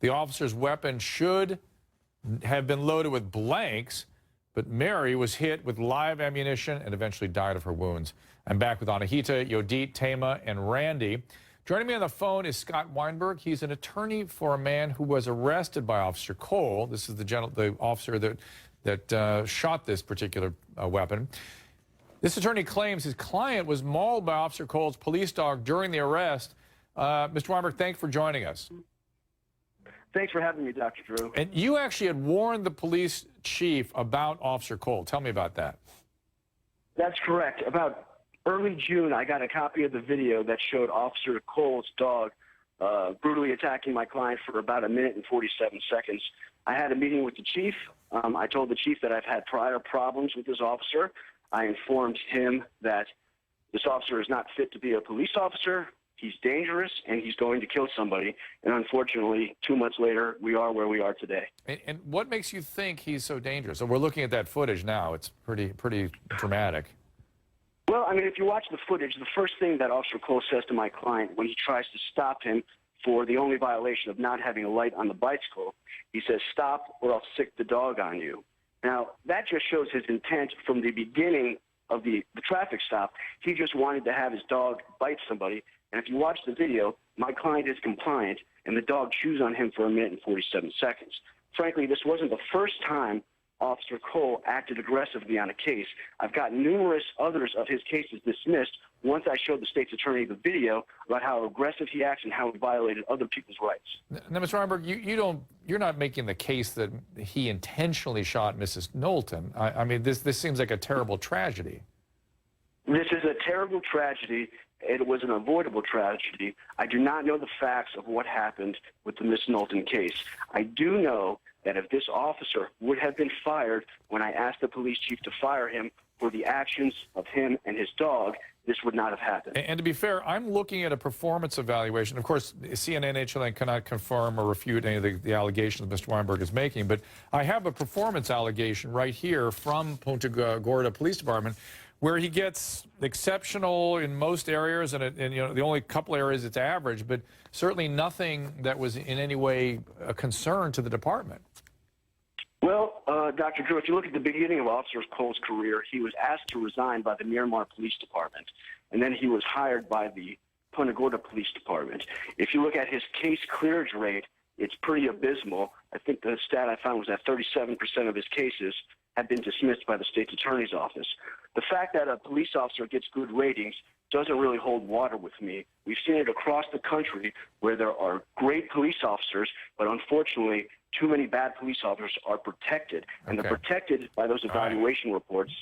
The officer's weapon should have been loaded with blanks, but Mary was hit with live ammunition and eventually died of her wounds. I'm back with Anahita, Yodit, Tama, and Randy. Joining me on the phone is Scott Weinberg. He's an attorney for a man who was arrested by Officer Coel. This is the officer that shot this particular weapon. This attorney claims his client was mauled by Officer Coel's police dog during the arrest. Mr. Weinberg, thanks for joining us. Thanks for having me, Dr. Drew. And you actually had warned the police chief about Officer Coel. Tell me about that. That's correct. About early June, I got a copy of the video that showed Officer Coel's dog brutally attacking my client for about 1 minute and 47 seconds. I had a meeting with the chief. I told the chief that I've had prior problems with this officer. I informed him that this officer is not fit to be a police officer. He's dangerous, and he's going to kill somebody. And unfortunately, 2 months later, we are where we are today. And what makes you think he's so dangerous? So we're looking at that footage now. It's pretty dramatic. Well, I mean, if you watch the footage, the first thing that Officer Coel says to my client when he tries to stop him for the only violation of not having a light on the bicycle, he says, "Stop or I'll sick the dog on you." Now, that just shows his intent from the beginning of the traffic stop. He just wanted to have his dog bite somebody. And if you watch the video, my client is compliant, and the dog chews on him for 1 minute and 47 seconds. Frankly, this wasn't the first time Officer Coel acted aggressively on a case. I've got numerous others of his cases dismissed once I showed the state's attorney the video about how aggressive he acts and how he violated other people's rights. Now, Mr. Weinberg, you're not making the case that he intentionally shot Mrs. Knowlton. I mean, this seems like a terrible tragedy. This is a terrible tragedy. It was an avoidable tragedy. I do not know the facts of what happened with the Miss Knowlton case. I do know that if this officer would have been fired when I asked the police chief to fire him for the actions of him and his dog, this would not have happened. And to be fair, I'm looking at a performance evaluation. Of course, CNN HLN cannot confirm or refute any of the allegations Mr. Weinberg is making, but I have a performance allegation right here from Punta Gorda Police Department where he gets exceptional in most areas, and you know, the only couple areas it's average, but certainly nothing that was in any way a concern to the department. Well, Dr. Drew, if you look at the beginning of Officer Coel's career, he was asked to resign by the Miramar Police Department, and then he was hired by the Punta Gorda Police Department. If you look at his case clearance rate, it's pretty abysmal. I think the stat I found was that 37% of his cases have been dismissed by the state's attorney's office. The fact that a police officer gets good ratings doesn't really hold water with me. We've seen it across the country where there are great police officers, but unfortunately, too many bad police officers are protected, and they're protected by those evaluation reports.